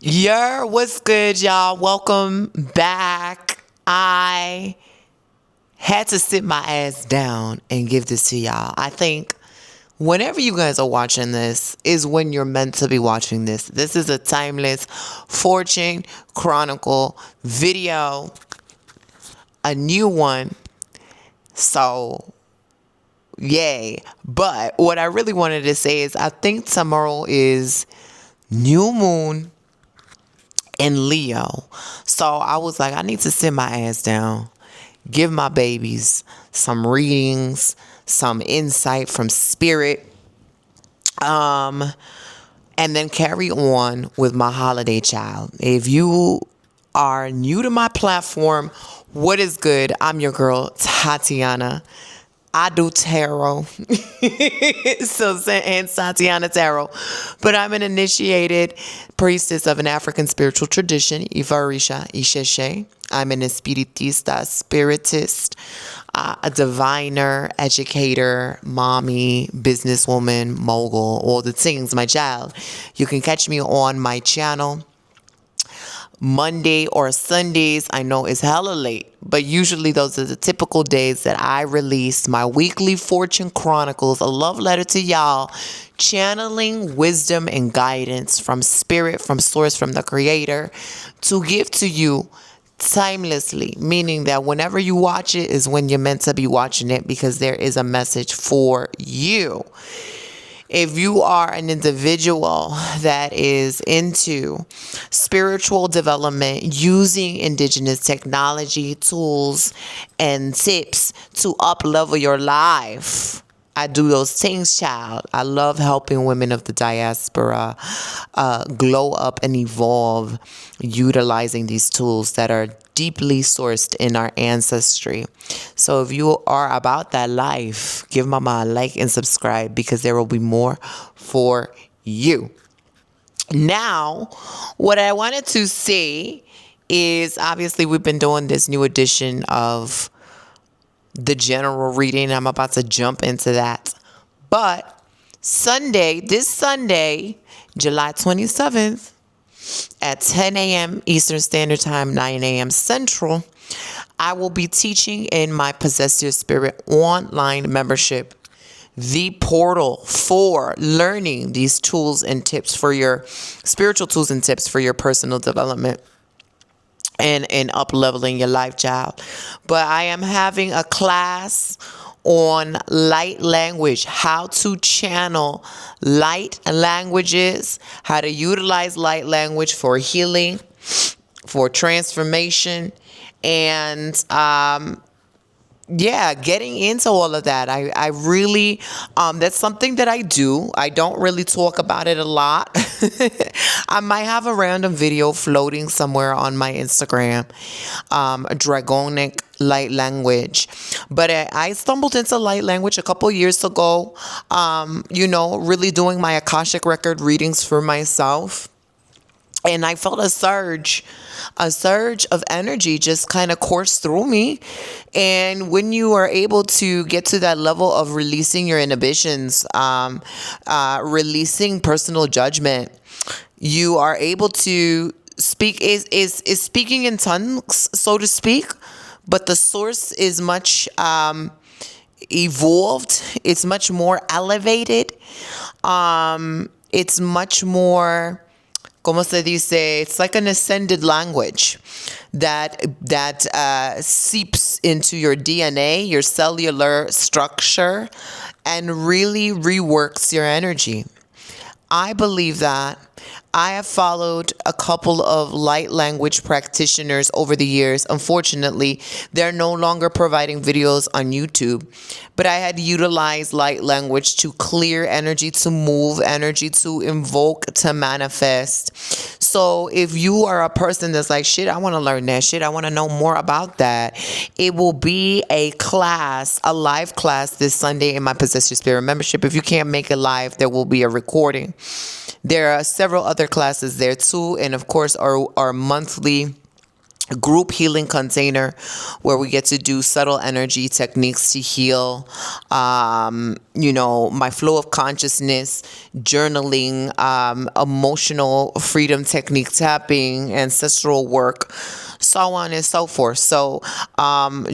What's good, y'all? Welcome back. I had to sit my ass down and give this to y'all. I think whenever you guys are watching this is when you're meant to be watching this. This is a timeless fortune chronicle video, a new one. So, yay. But what I really wanted to say is I think tomorrow is new moon in Leo. So I was like, I need to sit my ass down, give my babies some readings, some insight from spirit, and then carry on with my holiday child. If you are new to my platform, what is good? I'm your girl, Tatiana. I do tarot. And Tatiana Tarot. But I'm an initiated priestess of an African spiritual tradition, Ivarisha Isheshe. I'm an espiritista, spiritist, a diviner, educator, mommy, businesswoman, mogul, all the things, my child. You can catch me on my channel Monday or Sundays. I know it's hella late, but usually those are the typical days that I release my weekly Fortune Chronicles, a love letter to y'all, channeling wisdom and guidance from spirit, from source, from the creator, to give to you timelessly, meaning that whenever you watch it is when you're meant to be watching it, because there is a message for you. If you are an individual that is into spiritual development using indigenous technology, tools, and tips to up-level your life, I do those things, child. I love helping women of the diaspora glow up and evolve utilizing these tools that are deeply sourced in our ancestry. So if you are about that life, give mama a like and subscribe, because there will be more for you. Now, what I wanted to say is, obviously we've been doing this new edition of the general reading. I'm about to jump into that. But this Sunday, July 27th, at 10 a.m. Eastern Standard Time, 9 a.m. Central, I will be teaching in my Possess Your Spirit online membership, the portal for learning these tools and tips for your spiritual tools and tips for your personal development and up-leveling your life, child. But I am having a class on light language, how to channel light languages, how to utilize light language for healing, for transformation, and getting into all of that. I really, that's something that I do. I don't really talk about it a lot. I might have a random video floating somewhere on my Instagram, a dragonic light language. But I stumbled into light language a couple years ago, really doing my Akashic record readings for myself. And I felt a surge of energy just kind of course through me. And when you are able to get to that level of releasing your inhibitions, releasing personal judgment, you are able to speak, is speaking in tongues, so to speak. But the source is much evolved. It's much more elevated. It's much more, como se dice, it's like an ascended language that seeps into your DNA, your cellular structure, and really reworks your energy. I believe that. I have followed a couple of light language practitioners over the years. Unfortunately, they're no longer providing videos on YouTube, but I had utilized light language to clear energy, to move energy, to invoke, to manifest. So if you are a person that's like, shit, I want to learn that shit, I want to know more about that, it will be a class, a live class this Sunday in my Possess Your Spirit membership. If you can't make it live, there will be a recording. There are several other classes there too, and of course our monthly group healing container where we get to do subtle energy techniques to heal, my flow of consciousness, journaling, emotional freedom technique tapping, ancestral work, so on and so forth. So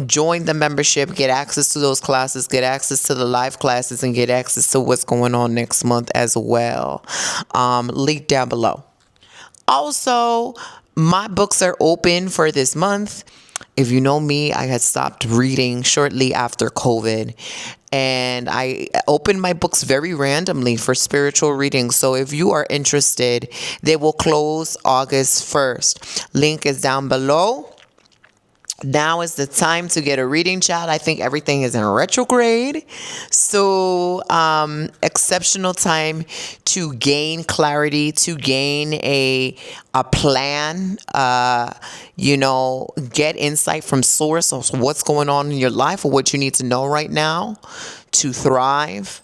join the membership, get access to those classes, get access to the live classes, and get access to what's going on next month as well. Link down below. Also, my books are open for this month. If you know me, I had stopped reading shortly after COVID, and I opened my books very randomly for spiritual readings. So if you are interested, they will close August 1st. Link is down below. Now is the time to get a reading, child. I think everything is in retrograde. So, exceptional time to gain clarity, to gain a plan, get insight from source of what's going on in your life or what you need to know right now to thrive.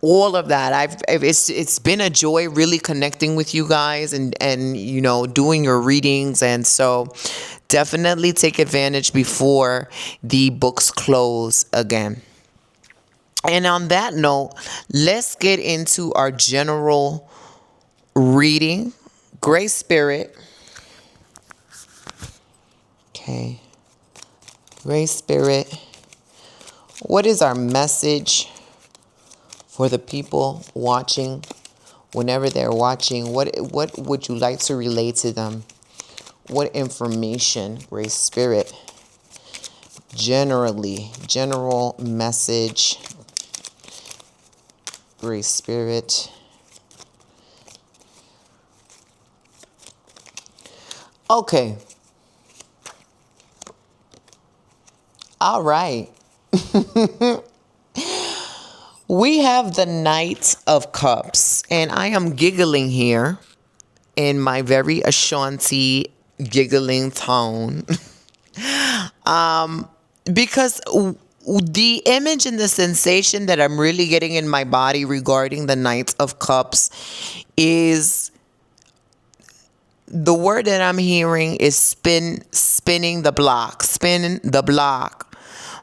All of that. It's been a joy really connecting with you guys and doing your readings. And so definitely take advantage before the books close again. And on that note, let's get into our general reading. Great Spirit. Okay. Great Spirit. What is our message for the people watching? Whenever they're watching, what would you like to relate to them? What information, Great Spirit? General message, Great Spirit. Okay. All right. We have the Knight of Cups, and I am giggling here in my very Ashanti giggling tone because the image and the sensation that I'm really getting in my body regarding the Knight of Cups is, the word that I'm hearing is spinning the block.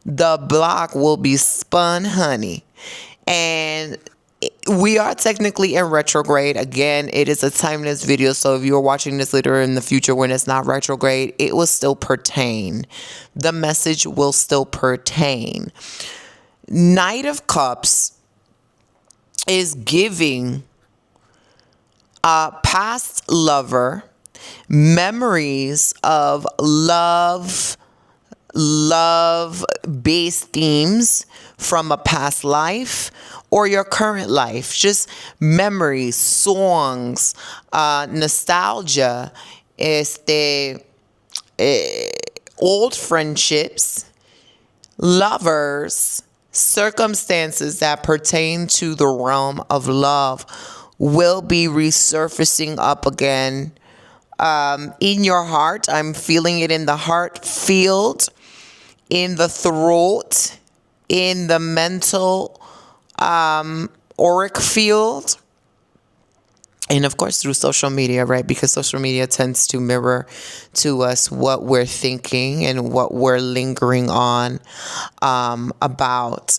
The block will be spun, honey. And we are technically in retrograde. Again, it is a timeless video. So if you're watching this later in the future when it's not retrograde, it will still pertain. The message will still pertain. Knight of Cups is giving a past lover memories of love-based themes from a past life or your current life. Just memories, songs, nostalgia, old friendships, lovers, circumstances that pertain to the realm of love will be resurfacing up again in your heart. I'm feeling it in the heart field, in the throat, in the mental auric field, and of course through social media, right? Because social media tends to mirror to us what we're thinking and what we're lingering on about.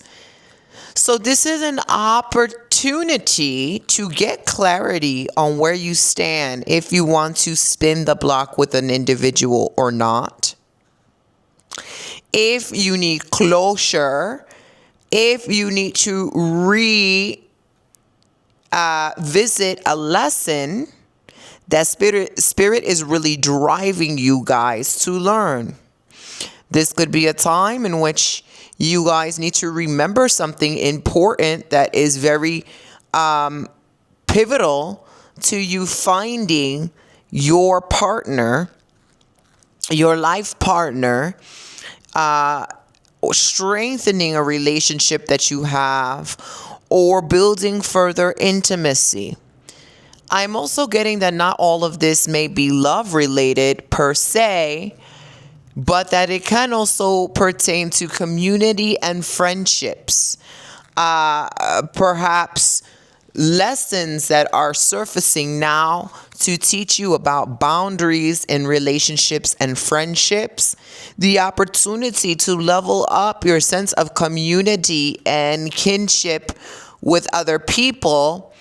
So this is an opportunity to get clarity on where you stand, if you want to spin the block with an individual or not. If you need closure, if you need to visit a lesson that spirit is really driving you guys to learn. This could be a time in which you guys need to remember something important that is very pivotal to you finding your partner, your life partner, or strengthening a relationship that you have, or building further intimacy. I'm also getting that not all of this may be love related per se, but that it can also pertain to community and friendships. Perhaps lessons that are surfacing now to teach you about boundaries in relationships and friendships, the opportunity to level up your sense of community and kinship with other people,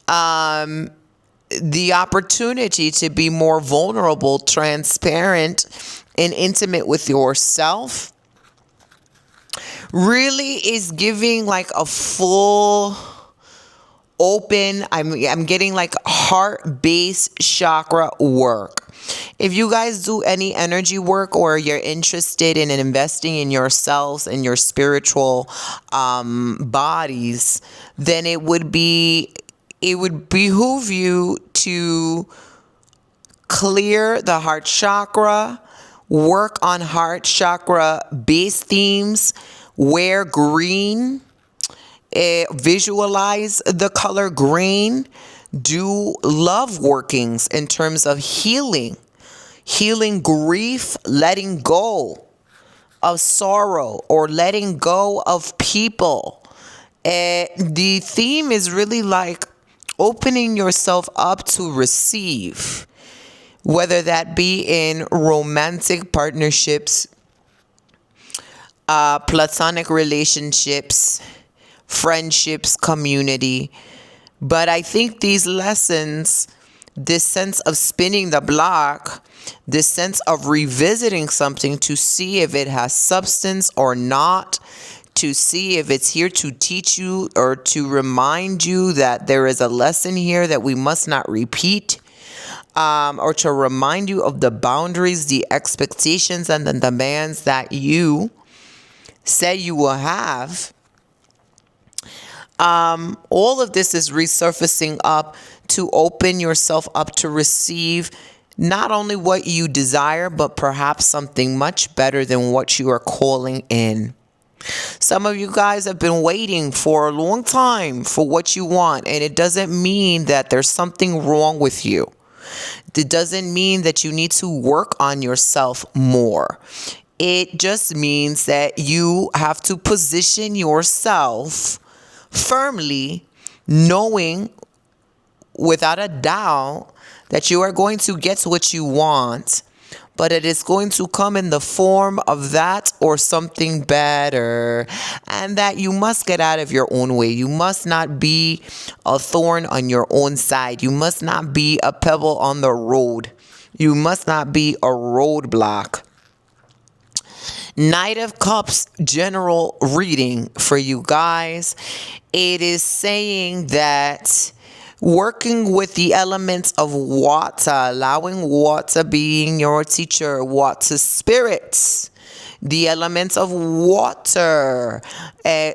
the opportunity to be more vulnerable, transparent, and intimate with yourself really is giving like a full open, I'm getting like heart-based chakra work. If you guys do any energy work or you're interested in investing in yourselves and your spiritual bodies, then it would behoove you to clear the heart chakra, work on heart chakra base themes, wear green, visualize the color green, do love workings in terms of healing grief, letting go of sorrow or letting go of people. The theme is really like opening yourself up to receive, whether that be in romantic partnerships, platonic relationships, friendships, community. But I think these lessons, this sense of spinning the block, this sense of revisiting something to see if it has substance or not, to see if it's here to teach you or to remind you that there is a lesson here that we must not repeat, or to remind you of the boundaries, the expectations, and the demands that you say you will have. All of this is resurfacing up to open yourself up to receive not only what you desire, but perhaps something much better than what you are calling in. Some of you guys have been waiting for a long time for what you want, and it doesn't mean that there's something wrong with you. It doesn't mean that you need to work on yourself more. It just means that you have to position yourself firmly, knowing without a doubt that you are going to get what you want, but it is going to come in the form of that or something better, and that you must get out of your own way. You must not be a thorn on your own side. You must not be a pebble on the road. You must not be a roadblock. Knight of Cups general reading for you guys. It is saying that working with the elements of water, allowing water being your teacher, water spirits, the elements of water,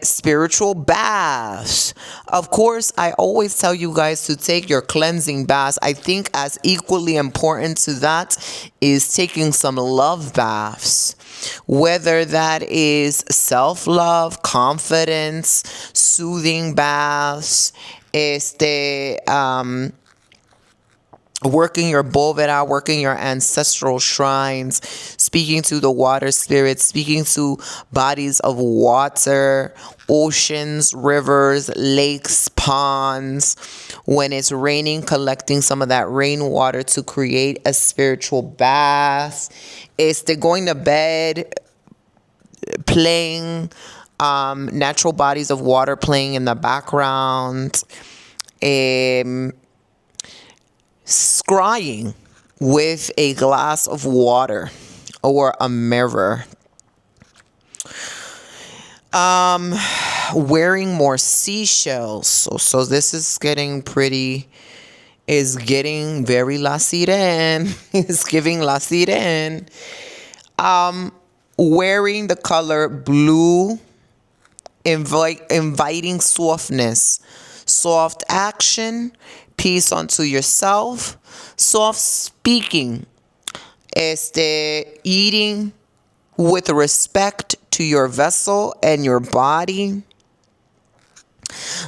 spiritual baths. Of course, I always tell you guys to take your cleansing baths. I think as equally important to that is taking some love baths. Whether that is self-love, confidence, soothing baths, working your boveda, working your ancestral shrines, speaking to the water spirits, speaking to bodies of water, oceans, rivers, lakes, ponds. When it's raining, collecting some of that rainwater to create a spiritual bath. Going to bed, playing natural bodies of water playing in the background. Scrying with a glass of water or a mirror. Wearing more seashells. So this is getting very La Sirene. It's giving La Sirene. Wearing the color blue, inviting softness, soft action, peace unto yourself, soft speaking, eating with respect to your vessel and your body,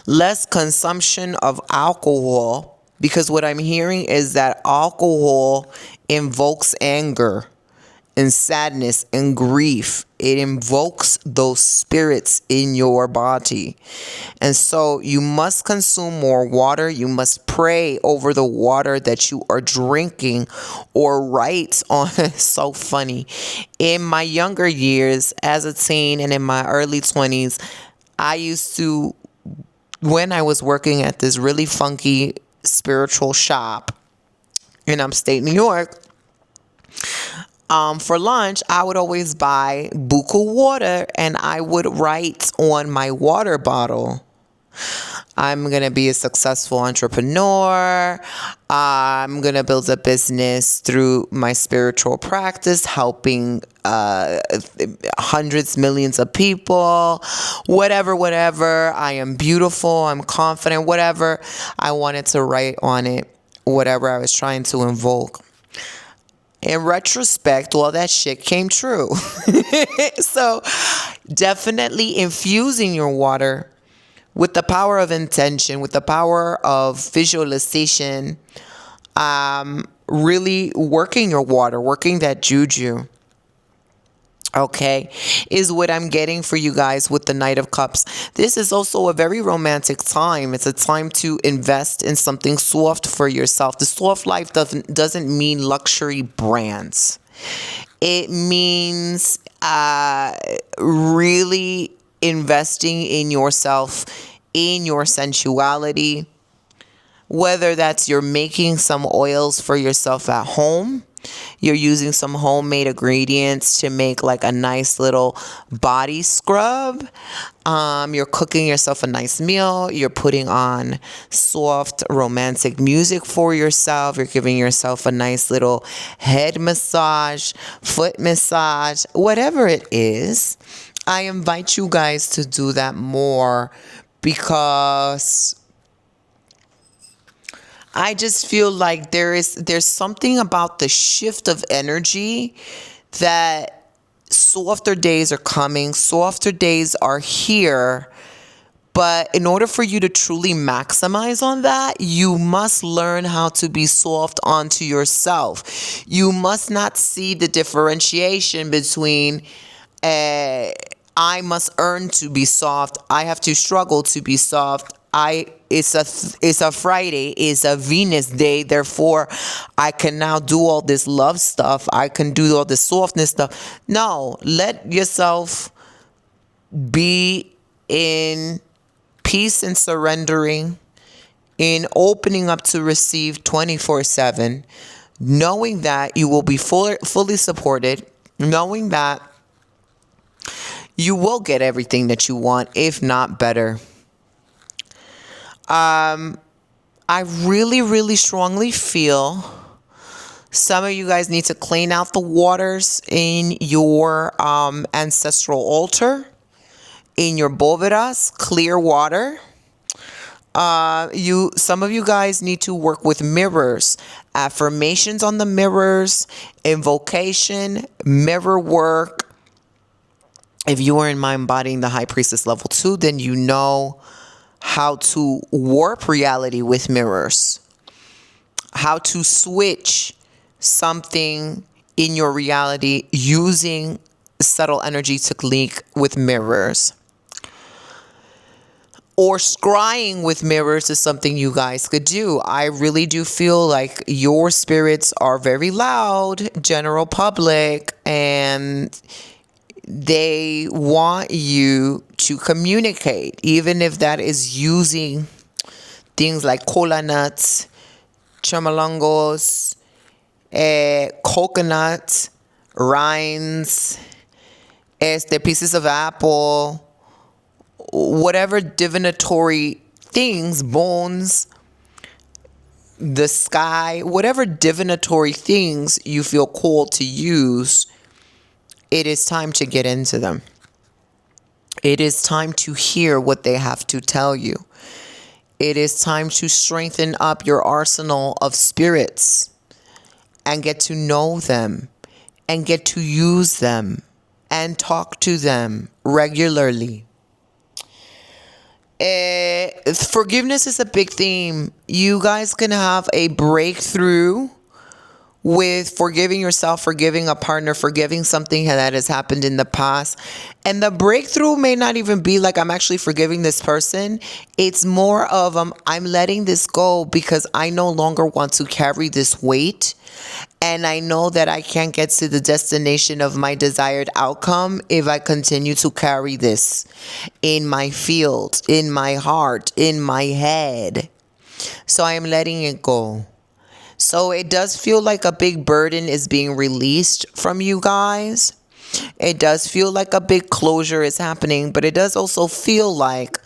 less consumption of alcohol, because what I'm hearing is that alcohol invokes anger and sadness and grief. It invokes those spirits in your body. And so you must consume more water. You must pray over the water that you are drinking or write on. So funny. In my younger years as a teen and in my early 20s, I used to, when I was working at this really funky spiritual shop in upstate New York, for lunch, I would always buy buku water and I would write on my water bottle, I'm going to be a successful entrepreneur. I'm going to build a business through my spiritual practice, helping hundreds, millions of people, whatever. I am beautiful. I'm confident, whatever. I wanted to write on it, whatever I was trying to invoke. In retrospect, all that shit came true. So definitely infusing your water with the power of intention, with the power of visualization, really working your water, working that juju, okay, is what I'm getting for you guys with the Knight of Cups. This is also a very romantic time. It's a time to invest in something soft for yourself. The soft life doesn't mean luxury brands. It means really investing in yourself, in your sensuality, whether that's you're making some oils for yourself at home, you're using some homemade ingredients to make like a nice little body scrub, you're cooking yourself a nice meal, you're putting on soft romantic music for yourself, you're giving yourself a nice little head massage, foot massage, whatever it is. I invite you guys to do that more because I just feel like there's something about the shift of energy that softer days are coming, softer days are here. But in order for you to truly maximize on that, you must learn how to be soft onto yourself. You must not see the differentiation between I must earn to be soft. I have to struggle to be soft. It's a Friday, it's a Venus day, therefore I can now do all this love stuff. I can do all this softness stuff. No, let yourself be in peace and surrendering, in opening up to receive 24/7, knowing that you will be fully supported, knowing that you will get everything that you want, if not better. I really, really strongly feel some of you guys need to clean out the waters in your ancestral altar, in your bóvedas, clear water. Some of you guys need to work with mirrors, affirmations on the mirrors, invocation, mirror work. If you are in my embodying the High Priestess level 2, then you know how to warp reality with mirrors, how to switch something in your reality using subtle energy technique with mirrors. Or scrying with mirrors is something you guys could do. I really do feel like your spirits are very loud, general public, and they want you to communicate, even if that is using things like cola nuts, chamalongos, coconut, rinds, pieces of apple, whatever divinatory things, bones, the sky, whatever divinatory things you feel called to use. It is time to get into them. It is time to hear what they have to tell you. It is time to strengthen up your arsenal of spirits and get to know them and get to use them and talk to them regularly. Forgiveness is a big theme. You guys can have a breakthrough with forgiving yourself, forgiving a partner, forgiving something that has happened in the past. And the breakthrough may not even be like I'm actually forgiving this person. It's more of I'm letting this go because I no longer want to carry this weight. And I know that I can't get to the destination of my desired outcome if I continue to carry this in my field, in my heart, in my head. So I am letting it go. So it does feel like a big burden is being released from you guys. It does feel like a big closure is happening, but it does also feel like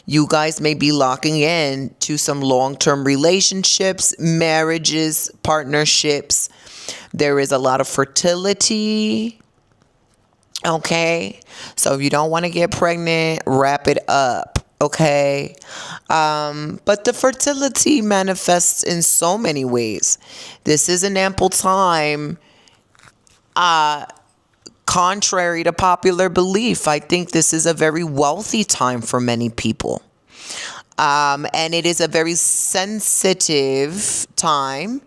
you guys may be locking in to some long-term relationships, marriages, partnerships. There is a lot of fertility. Okay. So if you don't want to get pregnant, wrap it up. Okay. But the fertility manifests in so many ways. This is an ample time. Contrary to popular belief, I think this is a very wealthy time for many people. And it is a very sensitive time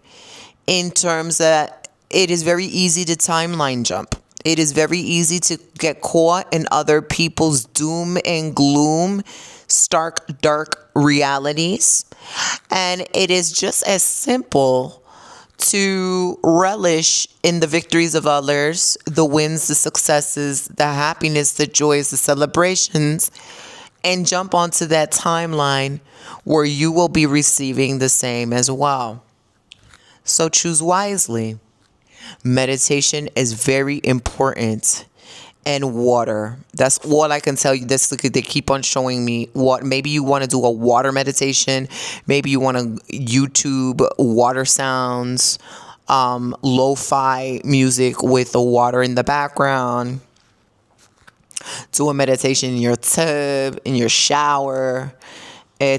in terms that it is very easy to timeline jump. It is very easy to get caught in other people's doom and gloom, stark, dark realities. And it is just as simple to relish in the victories of others, the wins, the successes, the happiness, the joys, the celebrations, and jump onto that timeline where you will be receiving the same as well. So choose wisely. Meditation is very important. And water. That's all I can tell you. They keep on showing me what. Maybe you want to do a water meditation. Maybe you want to YouTube water sounds, lo-fi music with the water in the background. Do a meditation in your tub, in your shower. I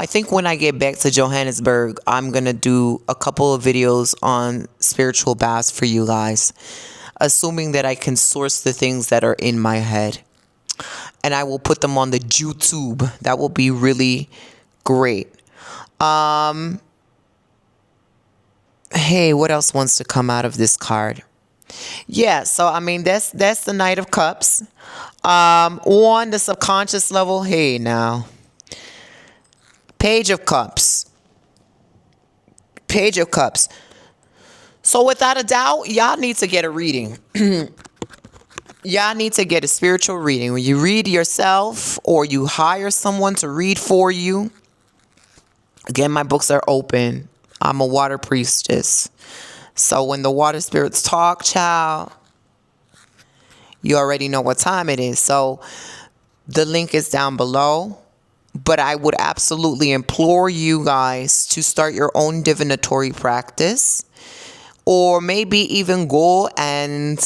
think when I get back to Johannesburg, I'm going to do a couple of videos on spiritual baths for you guys, assuming that I can source the things that are in my head. And I will put them on the YouTube. That will be really great. Hey, what else wants to come out of this card? Yeah, so I mean that's the Knight of Cups. On the subconscious level, hey now. Page of Cups. Page of Cups. So without a doubt, y'all need to get a reading. Y'all need to get a spiritual reading. When you read yourself or you hire someone to read for you. Again, my books are open. I'm a water priestess. So when the water spirits talk, child, you already know what time it is. So the link is down below. But I would absolutely implore you guys to start your own divinatory practice. Or maybe even go and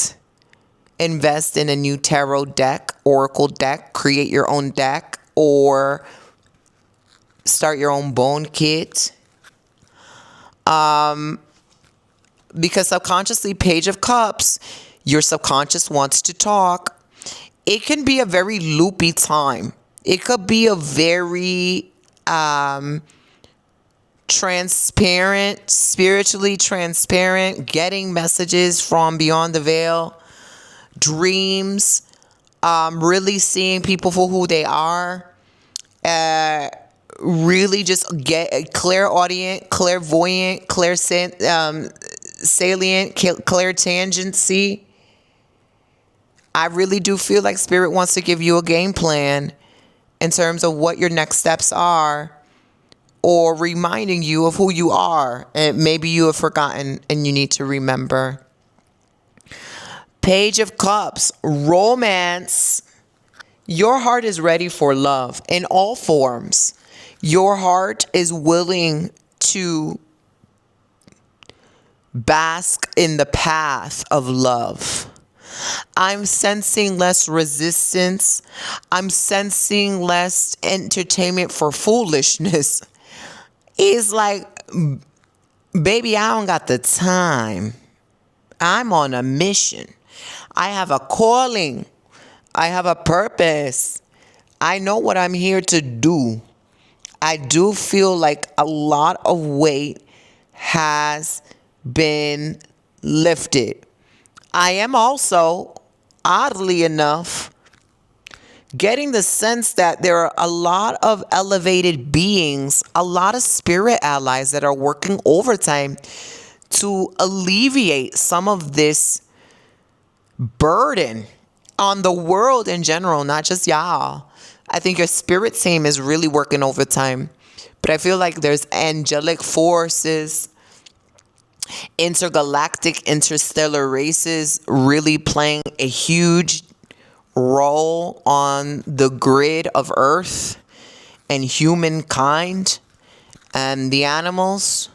invest in a new tarot deck, oracle deck, create your own deck, or start your own bone kit. Because subconsciously, Page of Cups, your subconscious wants to talk. It can be a very loopy time. It could be a very transparent, spiritually transparent, getting messages from beyond the veil, dreams, really seeing people for who they are, really just get clairaudient, clairvoyant, salient, clairtangency. I really do feel like Spirit wants to give you a game plan in terms of what your next steps are, or reminding you of who you are, and maybe you have forgotten and you need to remember. Page of Cups, romance. Your heart is ready for love in all forms. Your heart is willing to bask in the path of love. I'm sensing less resistance. I'm sensing less entertainment for foolishness. It's like, baby, I don't got the time. I'm on a mission. I have a calling. I have a purpose. I know what I'm here to do. I do feel like a lot of weight has been lifted. I am also, oddly enough, getting the sense that there are a lot of elevated beings, a lot of spirit allies that are working overtime to alleviate some of this burden on the world in general, not just y'all. I think your spirit team is really working overtime. But I feel like there's angelic forces, intergalactic, interstellar races really playing a huge role on the grid of Earth and humankind and the animals.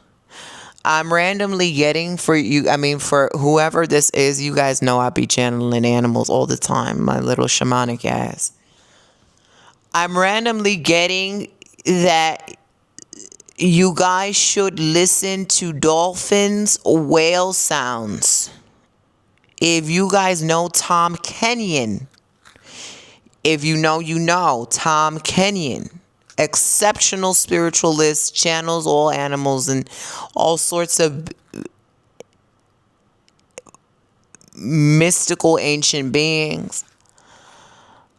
I'm randomly getting for you, for whoever this is, you guys know I be channeling animals all the time, my little shamanic ass. I'm randomly getting that you guys should listen to dolphins' whale sounds. If you guys know Tom Kenyon, if you know Tom Kenyon, exceptional spiritualist, channels all animals and all sorts of mystical ancient beings.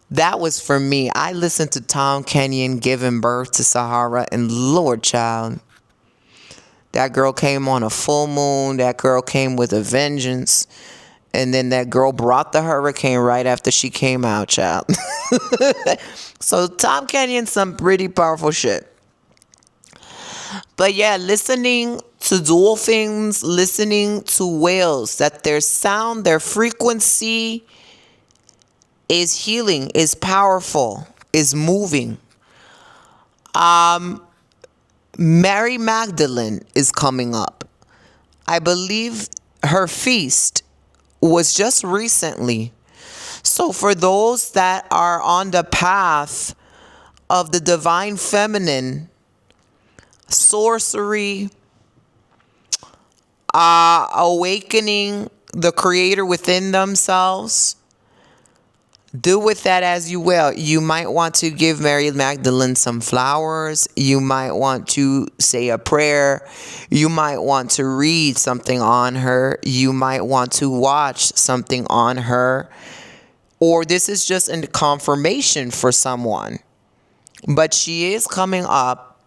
That was for me. I listened to Tom Kenyon giving birth to Sahara, and Lord child, that girl came on a full moon. That girl came with a vengeance. And then that girl brought the hurricane right after she came out, child. So Tom Kenyon, some pretty powerful shit. But yeah, listening to dolphins, listening to whales, that their sound, their frequency is healing, is powerful, is moving. Mary Magdalene is coming up. I believe her feast was just recently. So for those that are on the path of the divine feminine, sorcery, awakening the creator within themselves, do with that as you will. You might want to give Mary Magdalene some flowers. You might want to say a prayer. You might want to read something on her. You might want to watch something on her. Or this is just a confirmation for someone. But she is coming up,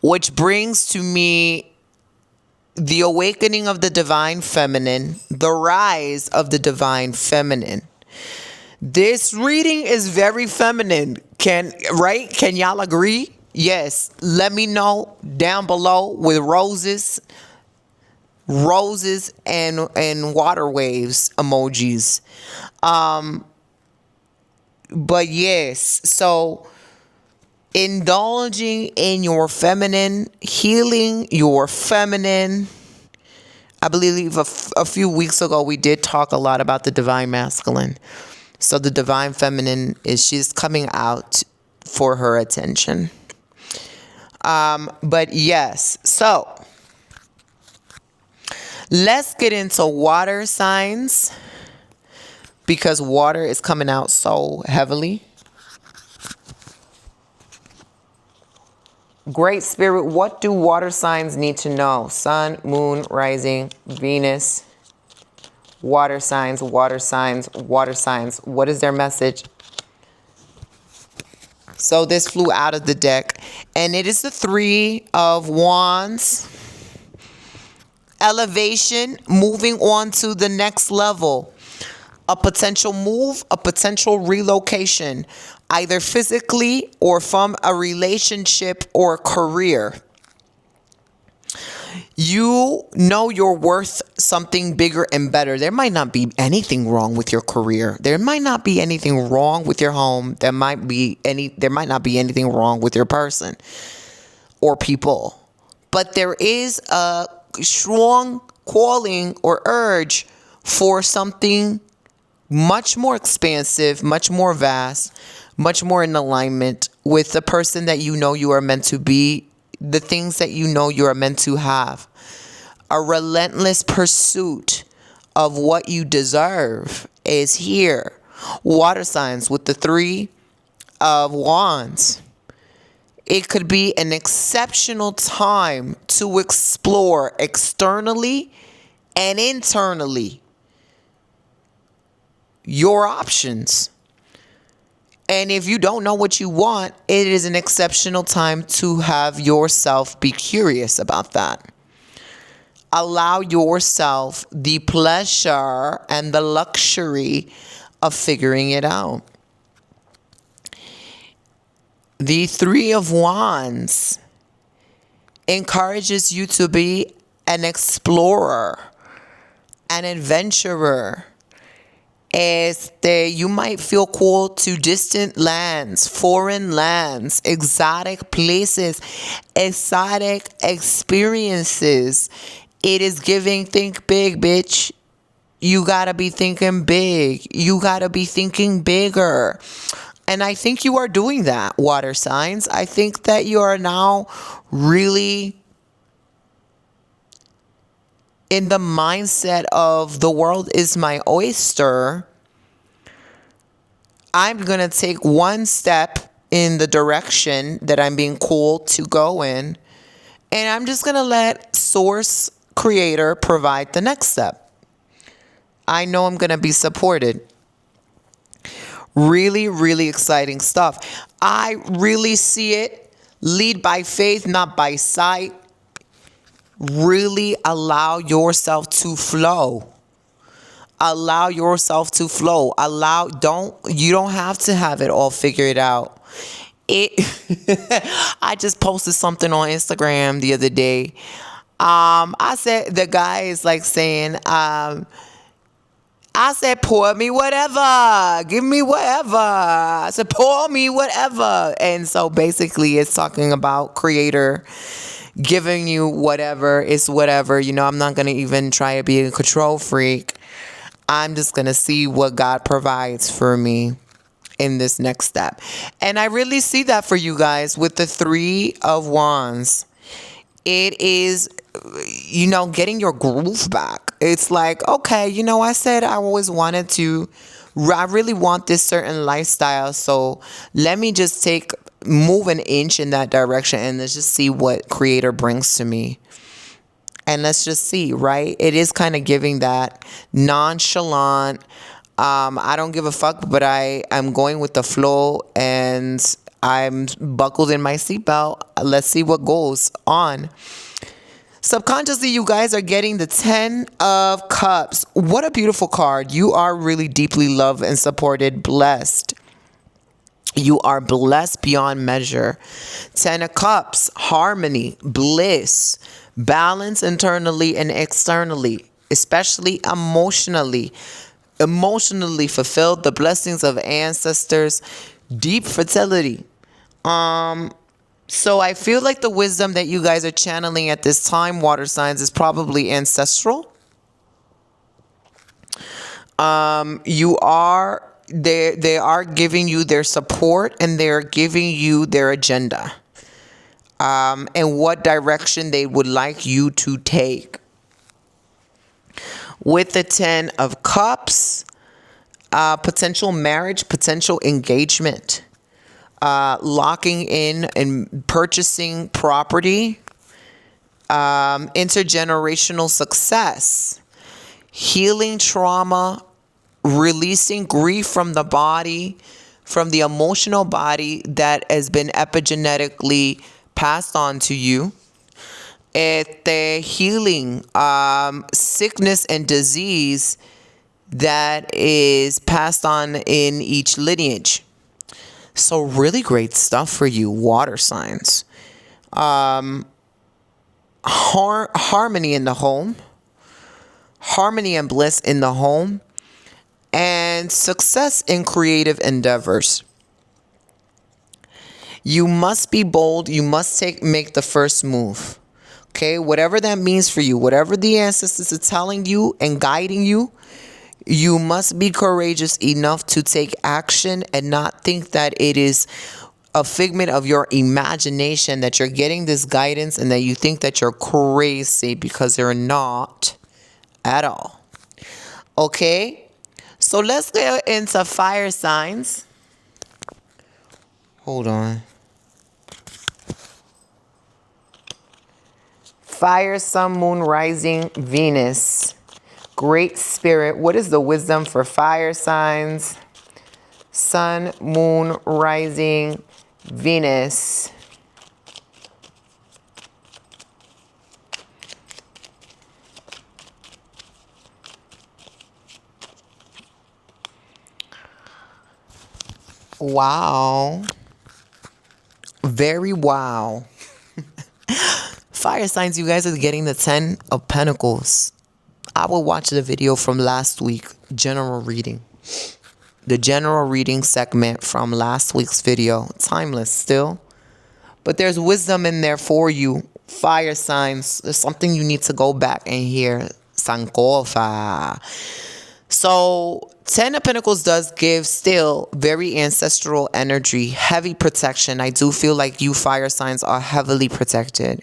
which brings to me the awakening of the divine feminine, the rise of the divine feminine. This reading is very feminine. Can y'all agree? Yes. Let me know down below with roses and water waves emojis. But yes, so indulging in your feminine, healing your feminine. I believe a few weeks ago we did talk a lot about the divine masculine. So the divine feminine she's coming out for her attention. But yes, so let's get into water signs because water is coming out so heavily. Great Spirit, what do water signs need to know? Sun, moon, rising, Venus. Water signs, water signs, water signs. What is their message? So this flew out of the deck. And it is the 3 of Wands. Elevation, moving on to the next level. A potential move, a potential relocation. Either physically or from a relationship or career. You know you're worth something bigger and better. There might not be anything wrong with your career. There might not be anything wrong with your home. There might not be anything wrong with your person or people. But there is a strong calling or urge for something much more expansive, much more vast, much more in alignment with the person that you know you are meant to be, the things that you know you are meant to have. A relentless pursuit of what you deserve is here. Water signs with the 3 of Wands. It could be an exceptional time to explore externally and internally your options. And if you don't know what you want, it is an exceptional time to have yourself be curious about that. Allow yourself the pleasure and the luxury of figuring it out. The Three of Wands encourages you to be an explorer, an adventurer. You might feel called to distant lands, foreign lands, exotic places, exotic experiences. It is giving think big, bitch. You gotta be thinking big. You gotta be thinking bigger. And I think you are doing that, water signs. I think that you are now really in the mindset of the world is my oyster. I'm going to take one step in the direction that I'm being called to go in. And I'm just going to let Source Creator provide the next step. I know I'm going to be supported. Really, really exciting stuff. I really see it. Lead by faith, not by sight. Really allow yourself to flow. Allow yourself to flow. You don't have to have it all figured out. I just posted something on Instagram the other day. I said, the guy is like saying, I said, pour me whatever. Give me whatever. I said, pour me whatever. And so basically it's talking about Creator giving you whatever is whatever. I'm not going to even try to be a control freak. I'm just going to see what God provides for me in this next step. And I really see that for you guys with the Three of Wands. It is, getting your groove back. It's like, okay, I said I always wanted to, I really want this certain lifestyle. So let me just move an inch in that direction and let's just see what Creator brings to me. And let's just see, right? It is kind of giving that nonchalant, I don't give a fuck, but I'm going with the flow and I'm buckled in my seatbelt. Let's see what goes on. Subconsciously, you guys are getting the 10 of Cups. What a beautiful card. You are really deeply loved and supported, blessed. You are blessed beyond measure. 10 of Cups, harmony, bliss, balance internally and externally, especially emotionally. Emotionally fulfilled, the blessings of ancestors, deep fertility. So I feel like the wisdom that you guys are channeling at this time, water signs, is probably ancestral. They are giving you their support and they're giving you their agenda. And what direction they would like you to take. With the 10 of Cups, potential marriage, potential engagement, locking in and purchasing property, intergenerational success, healing trauma, releasing grief from the body, from the emotional body that has been epigenetically passed on to you. The healing, sickness and disease that is passed on in each lineage. So really great stuff for you, water signs. Harmony in the home. Harmony and bliss in the home. And success in creative endeavors. You must be bold. You must make the first move. Okay, whatever that means for you, whatever the ancestors are telling you and guiding you, you must be courageous enough to take action and not think that it is a figment of your imagination, that you're getting this guidance and that you think that you're crazy, because you're not at all. Okay, so let's get into fire signs. Hold on. Fire, sun, moon, rising, Venus. Great Spirit. What is the wisdom for fire signs? Sun, moon, rising, Venus. Wow. Very wow. Fire signs, you guys are getting the 10 of Pentacles. I will watch the video from last week, general reading. The general reading segment from last week's video. Timeless still. But there's wisdom in there for you. Fire signs. There's something you need to go back and hear. Sankofa. So 10 of Pentacles does give still very ancestral energy, heavy protection. I do feel like you fire signs are heavily protected.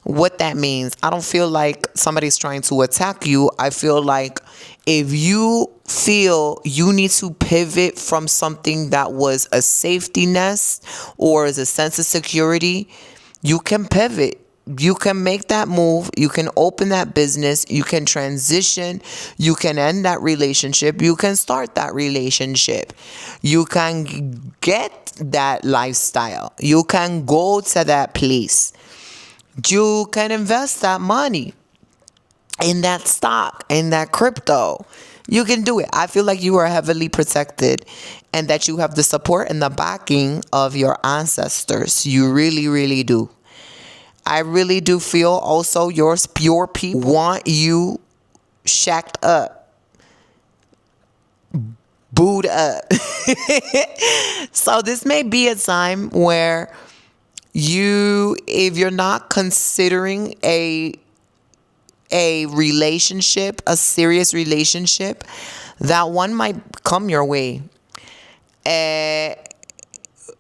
What that means, I don't feel like somebody's trying to attack you. I feel like if you feel you need to pivot from something that was a safety nest or is a sense of security, you can pivot. You can make that move. You can open that business. You can transition. You can end that relationship. You can start that relationship. You can get that lifestyle. You can go to that place. You can invest that money in that stock, in that crypto. You can do it. I feel like you are heavily protected and that you have the support and the backing of your ancestors. You really, really do. I really do feel also your pure people want you shacked up, booed up. So this may be a time where if you're not considering a relationship, a serious relationship, that one might come your way.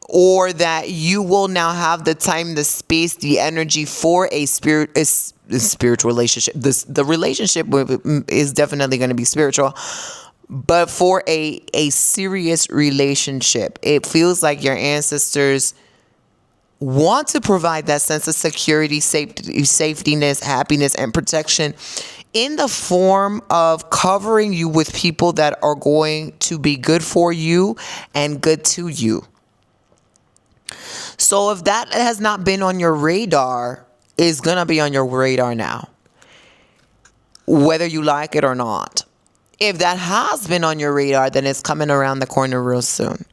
Or that you will now have the time, the space, the energy for a spiritual relationship. The relationship is definitely going to be spiritual, but for a serious relationship, it feels like your ancestors want to provide that sense of security, safetyness, happiness, and protection in the form of covering you with people that are going to be good for you and good to you. So if that has not been on your radar, it's going to be on your radar now, whether you like it or not. If that has been on your radar, then it's coming around the corner real soon.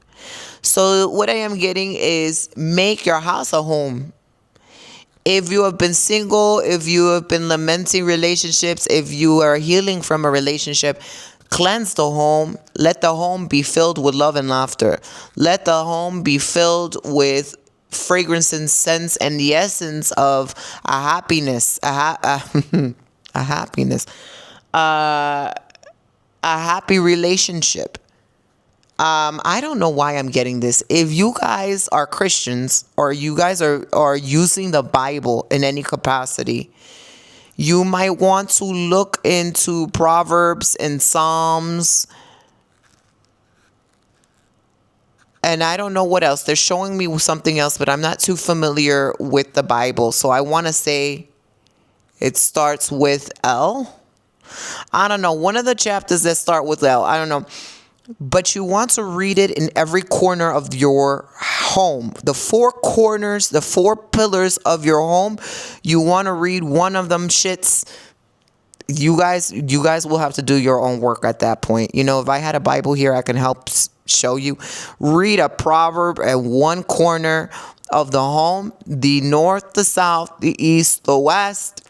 So what I am getting is make your house a home. If you have been single, if you have been lamenting relationships, if you are healing from a relationship, cleanse the home. Let the home be filled with love and laughter. Let the home be filled with fragrance and scents and the essence of a happiness, a happiness, a happy relationship. I don't know why I'm getting this. If you guys are Christians or you guys are using the Bible in any capacity, you might want to look into Proverbs and Psalms. And I don't know what else. They're showing me something else, but I'm not too familiar with the Bible. So I want to say it starts with L. I don't know. One of the chapters that start with L. I don't know. But you want to read it in every corner of your home. The four corners, the four pillars of your home. You want to read one of them shits. You guys will have to do your own work at that point. You know, if I had a Bible here, I can help show you. Read a proverb at one corner of the home. The north, the south, the east, the west.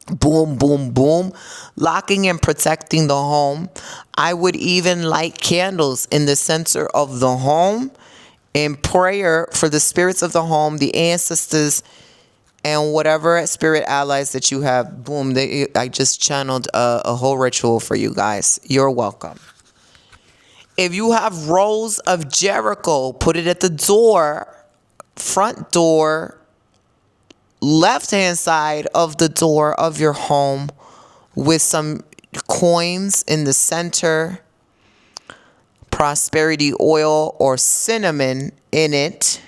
Boom, boom, boom. Locking and protecting the home. I would even light candles in the center of the home in prayer for the spirits of the home, the ancestors, and whatever spirit allies that you have. Boom. I just channeled a whole ritual for you guys. You're welcome. If you have rolls of Jericho, put it at the door, front door, left-hand side of the door of your home with some coins in the center, prosperity oil or cinnamon in it.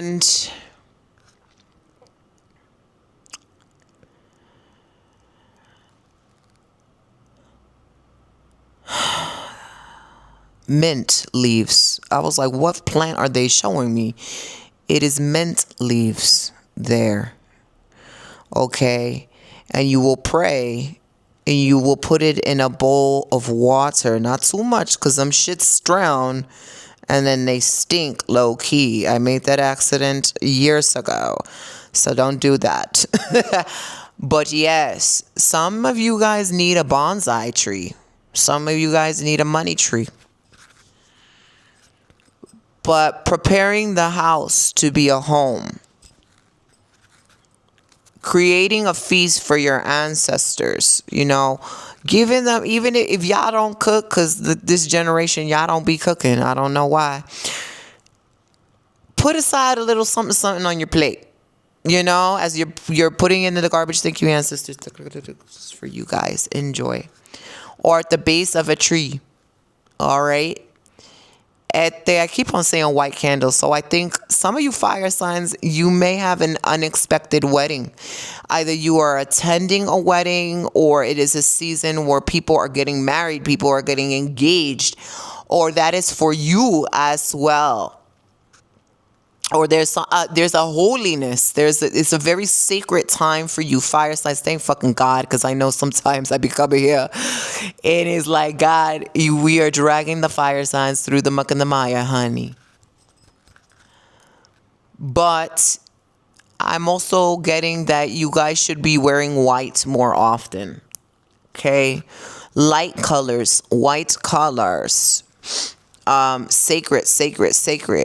And mint leaves. I was like, what plant are they showing me? It is mint leaves there. Okay. And you will pray and you will put it in a bowl of water. Not too much because them shits drown and then they stink low key. I made that accident years ago. So don't do that. But yes, some of you guys need a bonsai tree. Some of you guys need a money tree. But preparing the house to be a home, creating a feast for your ancestors, giving them, even if y'all don't cook, because this generation, y'all don't be cooking. I don't know why. Put aside a little something, something on your plate, as you're putting into the garbage. Thank you, ancestors. For you guys. Enjoy. Or at the base of a tree. All right. I keep on saying white candles. So I think some of you fire signs, you may have an unexpected wedding. Either you are attending a wedding, or it is a season where people are getting married, people are getting engaged, or that is for you as well. Or there's a holiness. It's a very sacred time for you, fire signs. Thank fucking God, because I know sometimes I be coming here and it's like, God, we are dragging the fire signs through the muck and the mire, honey. But I'm also getting that you guys should be wearing white more often. Okay, light colors, white colors. Sacred.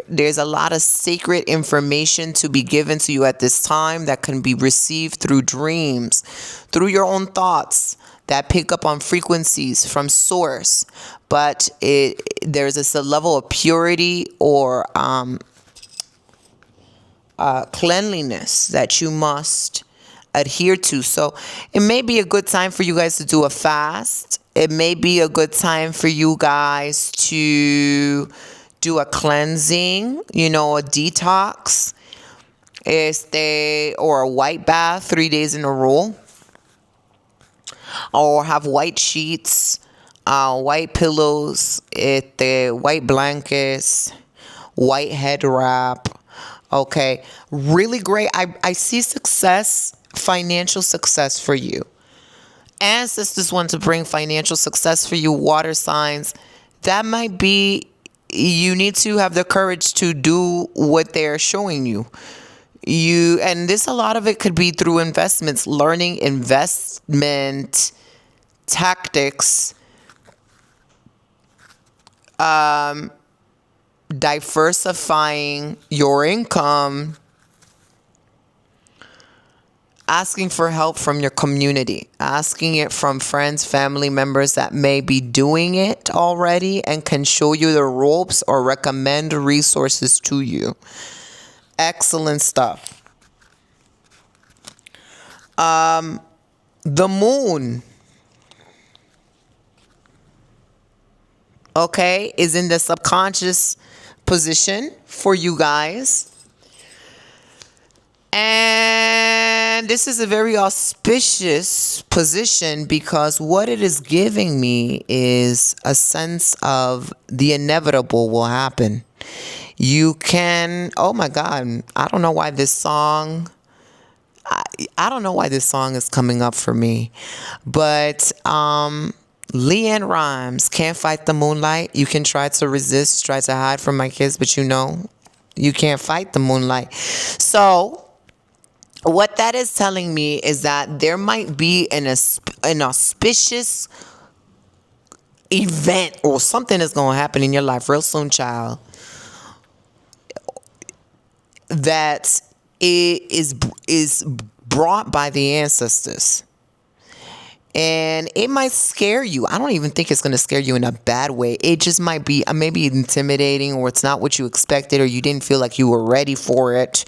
There's a lot of sacred information to be given to you at this time that can be received through dreams, through your own thoughts that pick up on frequencies from source. But there's a level of purity or cleanliness that you must adhere to. So it may be a good time for you guys to do a fast. It may be a good time for you guys to do a cleansing, a detox, or a white bath 3 days in a row, or have white sheets, white pillows, white blankets, white head wrap. Okay, really great. I see success, financial success for you. Ancestors want to bring financial success for you, water signs. That might be, you need to have the courage to do what they're showing you. And a lot of it could be through investments, learning investment tactics, diversifying your income, asking for help from your community, asking it from friends, family members that may be doing it already and can show you the ropes or recommend resources to you. Excellent stuff. The moon, okay, is in the subconscious position for you guys. And this is a very auspicious position because what it is giving me is a sense of the inevitable will happen. You can, oh my God, I don't know why this song is coming up for me. But LeAnn Rimes, Can't Fight the Moonlight. You can try to resist, try to hide from my kids, but you can't fight the moonlight. So what that is telling me is that there might be an auspicious event or something that's going to happen in your life real soon, child, that is brought by the ancestors. And it might scare you. I don't even think it's going to scare you in a bad way. It just might be maybe intimidating, or it's not what you expected, or you didn't feel like you were ready for it,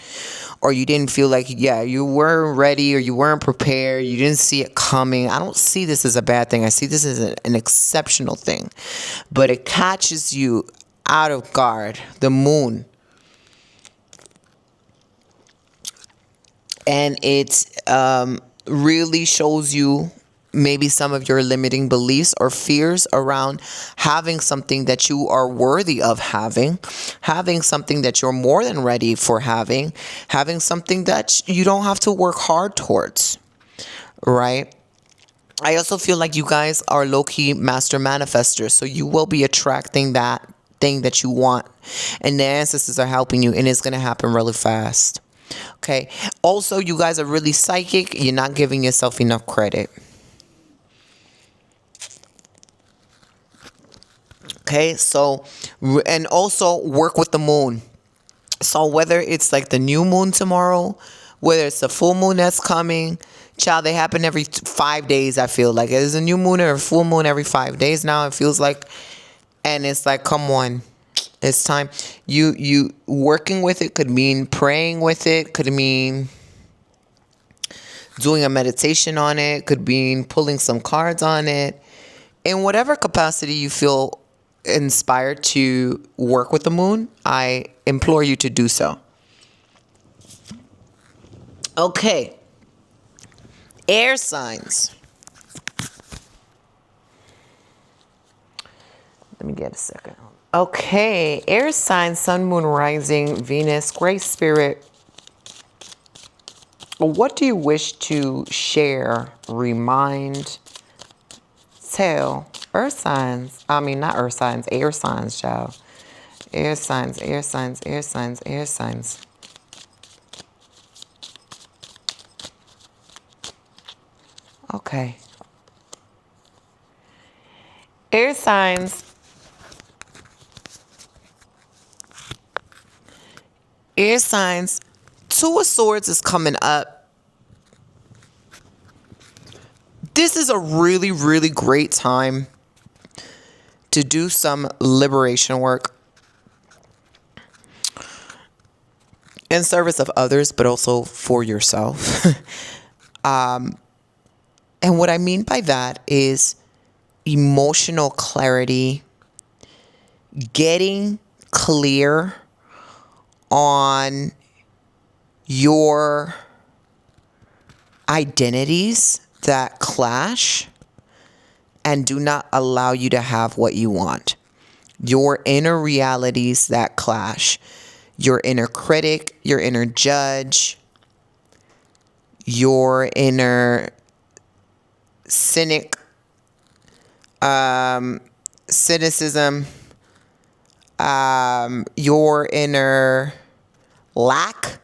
or you didn't feel like, you weren't ready, or you weren't prepared. You didn't see it coming. I don't see this as a bad thing. I see this as an exceptional thing. But it catches you out of guard. The moon. And it really shows you maybe some of your limiting beliefs or fears around having something that you are worthy of having something that you're more than ready for having something that you don't have to work hard towards, right? I also feel like you guys are low-key master manifestors, so you will be attracting that thing that you want, and the ancestors are helping you, and it's going to happen really fast. Okay. Also, you guys are really psychic. You're not giving yourself enough credit. Okay. So, and also work with the moon. So whether it's like the new moon tomorrow, whether it's the full moon that's coming, child, they happen every 5 days. I feel like there's a new moon or a full moon every 5 days now. It feels like, and it's like, come on. It's time. You working with it could mean praying with it, could mean doing a meditation on it, could mean pulling some cards on it. In whatever capacity you feel inspired to work with the moon, I implore you to do so. Okay. Air signs. Let me get a second. Okay, air signs, sun, moon, rising, Venus, Great Spirit. What do you wish to share, remind, tell? Earth signs. I mean, not earth signs, air signs, child. Air signs, air signs, air signs, air signs. Okay. Air signs. Air signs, Two of Swords is coming up. This is a really, really great time to do some liberation work in service of others, but also for yourself. And what I mean by that is emotional clarity, getting clear on your identities that clash and do not allow you to have what you want. Your inner realities that clash. Your inner critic, your inner judge, your inner cynic, cynicism, your inner lack.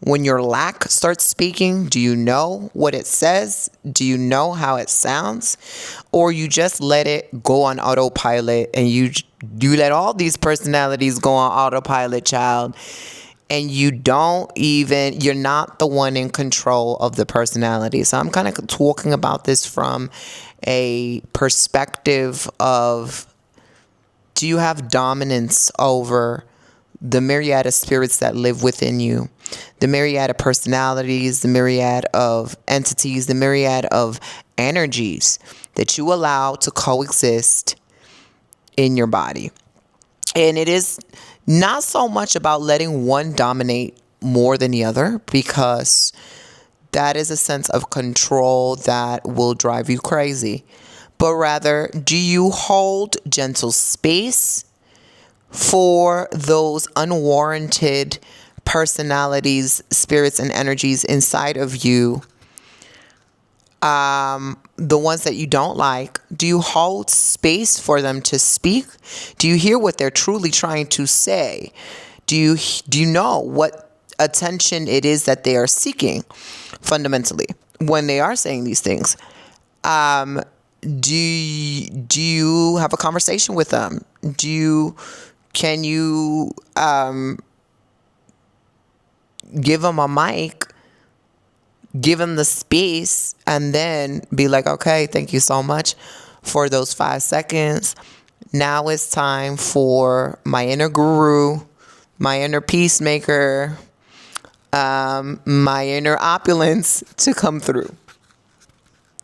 When your lack starts speaking, do you know what it says? Do you know how it sounds? Or you just let it go on autopilot and you let all these personalities go on autopilot, child, and you're not the one in control of the personality. So I'm kind of talking about this from a perspective of, do you have dominance over the myriad of spirits that live within you, the myriad of personalities, the myriad of entities, the myriad of energies that you allow to coexist in your body? And it is not so much about letting one dominate more than the other, because that is a sense of control that will drive you crazy. But rather, do you hold gentle space for those unwarranted personalities, spirits, and energies inside of you? The ones that you don't like, do you hold space for them to speak? Do you hear what they're truly trying to say? Do you know what attention it is that they are seeking fundamentally when they are saying these things? Do you have a conversation with them? Can you give them a mic, give them the space, and then be like, okay, thank you so much for those 5 seconds. Now it's time for my inner guru, my inner peacemaker, my inner opulence to come through.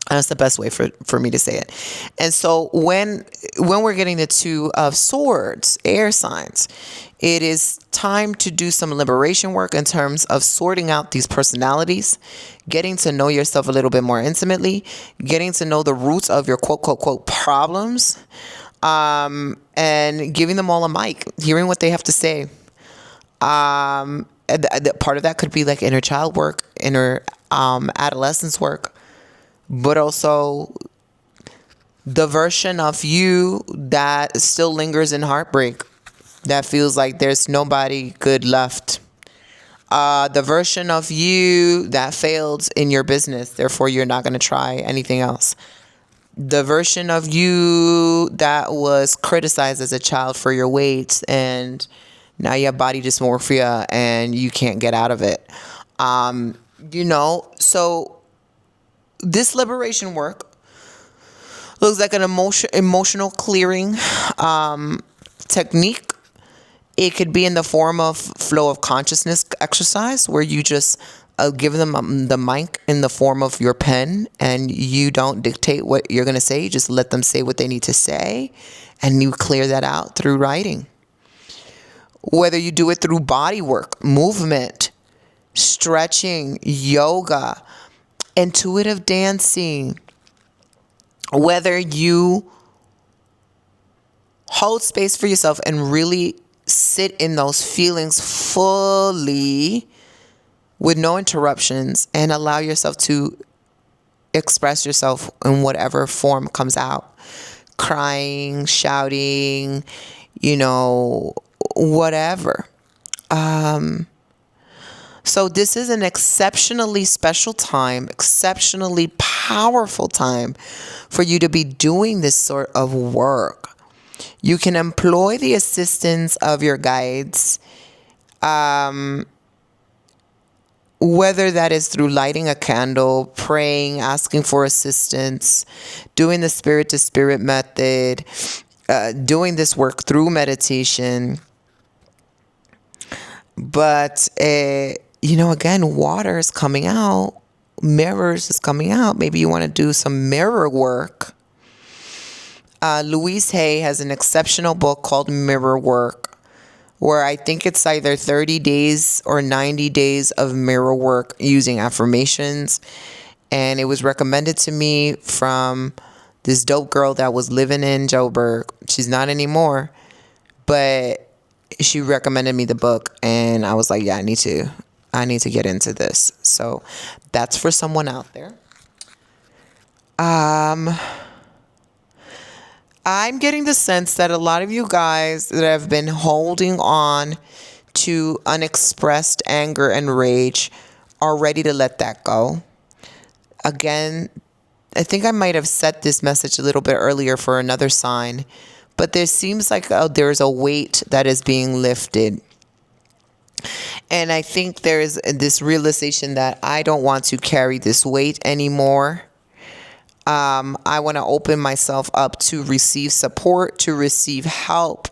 That's the best way for me to say it. And so when we're getting the Two of Swords, air signs, it is time to do some liberation work in terms of sorting out these personalities, getting to know yourself a little bit more intimately, getting to know the roots of your quote, quote, quote problems, and giving them all a mic, hearing what they have to say. Part of that could be like inner child work, inner adolescence work, but also the version of you that still lingers in heartbreak, that feels like there's nobody good left. The version of you that failed in your business, therefore you're not going to try anything else. The version of you that was criticized as a child for your weight, and now you have body dysmorphia and you can't get out of it. So this liberation work looks like an emotional clearing technique. It could be in the form of flow of consciousness exercise, where you just give them the mic in the form of your pen, and you don't dictate what you're going to say. You just let them say what they need to say, and you clear that out through writing. Whether you do it through body work, movement, stretching, yoga, intuitive dancing, whether you hold space for yourself and really sit in those feelings fully with no interruptions and allow yourself to express yourself in whatever form comes out. Crying, shouting, whatever. So this is an exceptionally special time, exceptionally powerful time for you to be doing this sort of work. You can employ the assistance of your guides, whether that is through lighting a candle, praying, asking for assistance, doing the spirit to spirit method, doing this work through meditation. But, again, water is coming out. Mirrors is coming out. Maybe you want to do some mirror work. Louise Hay has an exceptional book called Mirror Work, where I think it's either 30 days or 90 days of mirror work using affirmations. And it was recommended to me from this dope girl that was living in Joburg. She's not anymore, but she recommended me the book, and I was like, yeah, I need to get into this. So that's for someone out there. I'm getting the sense that a lot of you guys that have been holding on to unexpressed anger and rage are ready to let that go. Again, I think I might have set this message a little bit earlier for another sign, but there seems like there's a weight that is being lifted. And I think there is this realization that I don't want to carry this weight anymore. I want to open myself up to receive support, to receive help.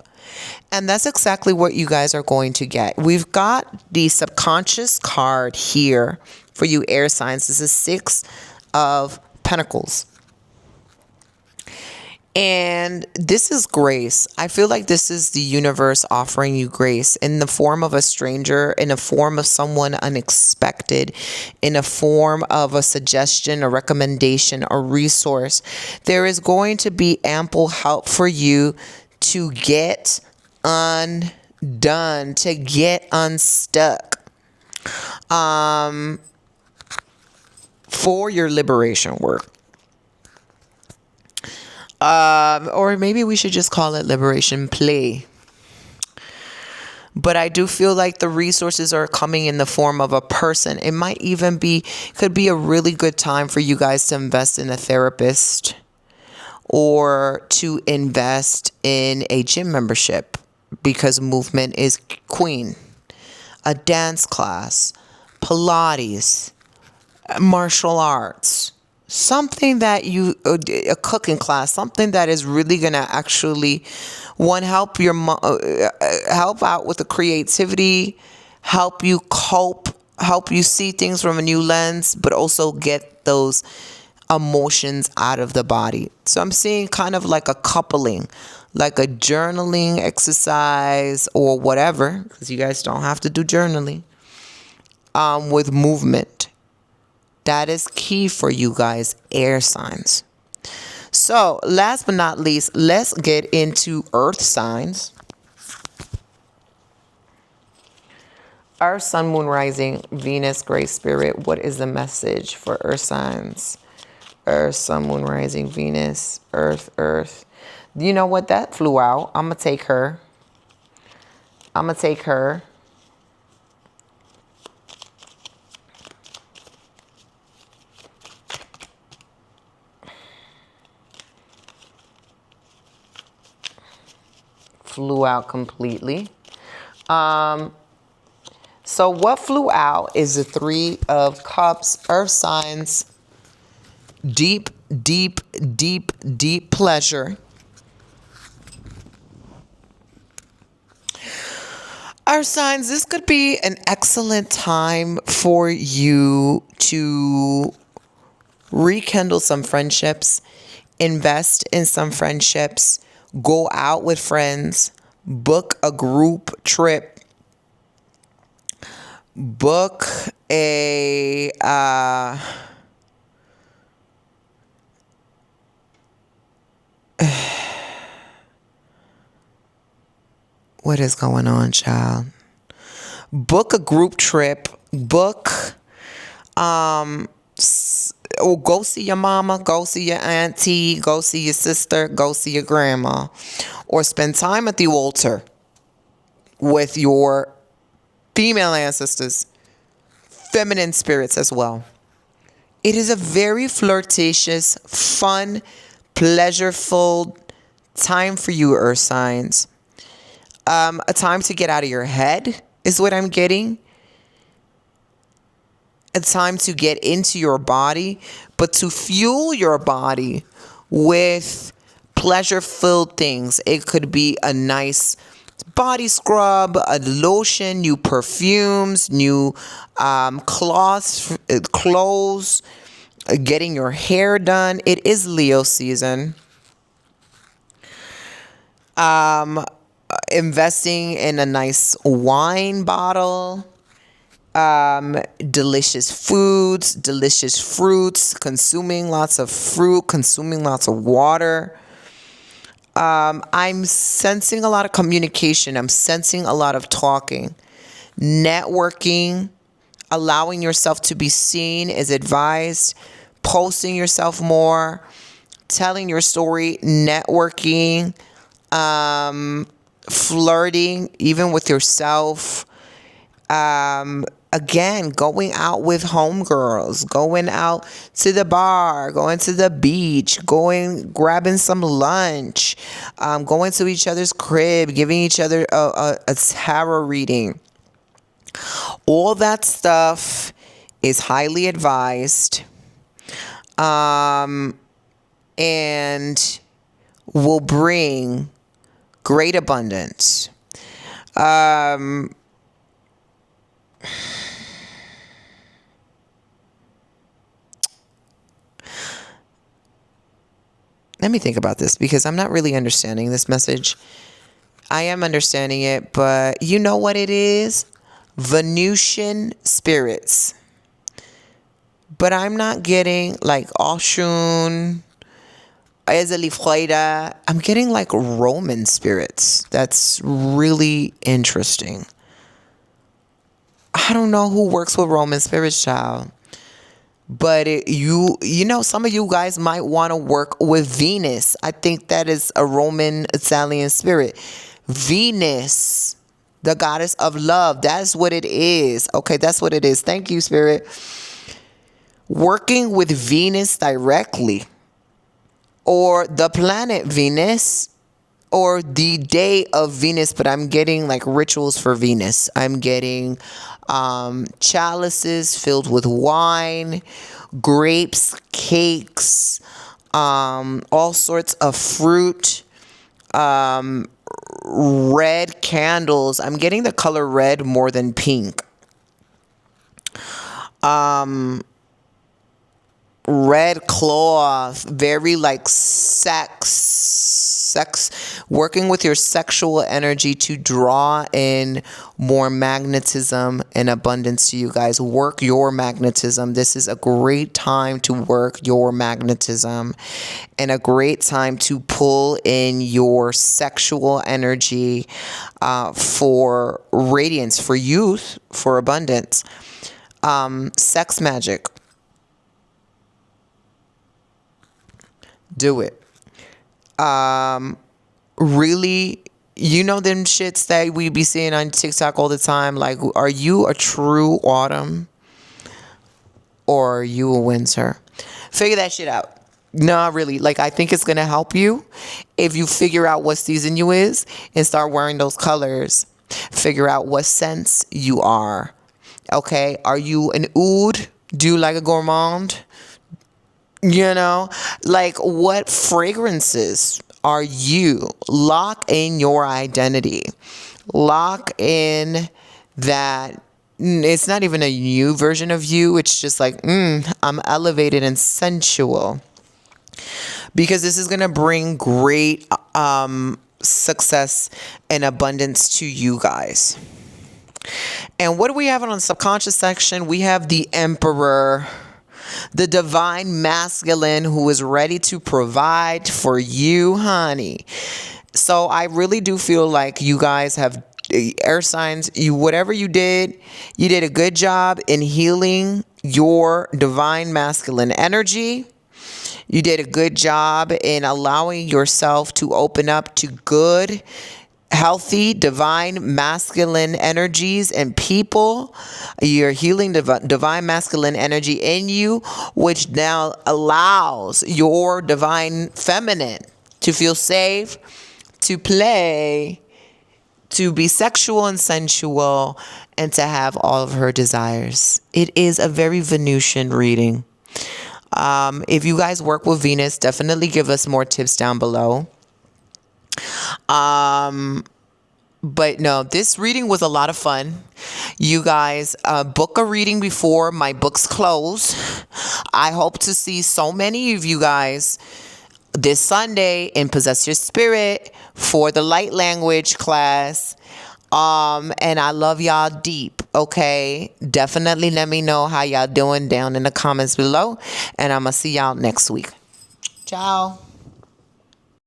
And that's exactly what you guys are going to get. We've got the subconscious card here for you air signs. This is 6 of Pentacles. And this is grace. I feel like this is the universe offering you grace in the form of a stranger, in a form of someone unexpected, in a form of a suggestion, a recommendation, a resource. There is going to be ample help for you to get undone, to get unstuck, for your liberation work. Or maybe we should just call it liberation play. But I do feel like the resources are coming in the form of a person. It might even could be a really good time for you guys to invest in a therapist or to invest in a gym membership, because movement is queen. A dance class, Pilates, martial arts. Something that a cooking class, something that is really going to actually, help out with the creativity, help you cope, help you see things from a new lens, but also get those emotions out of the body. So I'm seeing kind of like a coupling, like a journaling exercise or whatever, because you guys don't have to do journaling, with movement. That is key for you guys, air signs. So last but not least, let's get into earth signs. Earth, Sun, Moon, Rising, Venus, Great Spirit. What is the message for earth signs? Earth, Sun, Moon, Rising, Venus, Earth, Earth. You know what? That flew out. I'm going to take her. Flew out completely. So what flew out is the Three of Cups, earth signs, deep, deep, deep, deep pleasure. Earth signs, this could be an excellent time for you to rekindle some friendships, invest in some friendships, go out with friends, book a group trip, book a what is going on, child? Book a group trip, book or go see your mama, go see your auntie, go see your sister, go see your grandma, or spend time at the altar with your female ancestors, feminine spirits as well. It is a very flirtatious, fun, pleasureful time for you, earth signs. A time to get out of your head is what I'm getting. A time to get into your body, but to fuel your body with pleasure-filled things. It could be a nice body scrub, a lotion, new perfumes, new clothes, getting your hair done. It is Leo season. Investing in a nice wine bottle, delicious foods, delicious fruits, consuming lots of fruit, consuming lots of water. I'm sensing a lot of communication. I'm sensing a lot of talking, networking, allowing yourself to be seen is advised, posting yourself more, telling your story, networking, flirting, even with yourself. Again, going out with homegirls, going out to the bar, going to the beach, grabbing some lunch, going to each other's crib, giving each other a tarot reading. All that stuff is highly advised, and will bring great abundance. Let me think about this because I'm not really understanding this message. I am understanding it, but you know what it is? Venusian spirits. But I'm not getting like Oshun, Ezeli. I'm getting like Roman spirits. That's really interesting. I don't know who works with Roman spirits, child. But you know, some of you guys might want to work with Venus. I think that is a Roman Italian spirit. Venus, the goddess of love. That's what it is. Okay, that's what it is. Thank you, Spirit. Working with Venus directly, or the planet Venus, or the day of Venus, but I'm getting like rituals for Venus. I'm getting chalices filled with wine, grapes, cakes, all sorts of fruit, red candles. I'm getting the color red more than pink. red cloth, very like working with your sexual energy to draw in more magnetism and abundance to you guys. Work your magnetism. This is a great time to work your magnetism and a great time to pull in your sexual energy for radiance, for youth, for abundance. Sex magic. Do it. Really, you know them shits that we be seeing on TikTok all the time. Like, are you a true autumn or are you a winter? Figure that shit out. No, really. Like, I think it's gonna help you if you figure out what season you is and start wearing those colors. Figure out what sense you are. Okay, are you an oud? Do you like a gourmand? You know, like what fragrances are you? Lock in your identity. Lock in that it's not even a new version of you. It's just like, I'm elevated and sensual. Because this is going to bring great success and abundance to you guys. And what do we have on the subconscious section? We have the Emperor, the divine masculine who is ready to provide for you, honey. So I really do feel like you guys have air signs. Whatever you did a good job in healing your divine masculine energy. You did a good job in allowing yourself to open up to good, healthy, divine masculine energies and people. You're healing divine masculine energy in you, which now allows your divine feminine to feel safe, to play, to be sexual and sensual, and to have all of her desires. It is a very Venusian reading. If you guys work with Venus, definitely give us more tips down below. But no, this reading was a lot of fun. You guys book a reading before my books close. I hope to see so many of you guys this Sunday in Possess Your Spirit for the light language class. And I love y'all deep. Okay, definitely let me know how y'all doing down in the comments below, and I'm gonna see y'all next week. Ciao.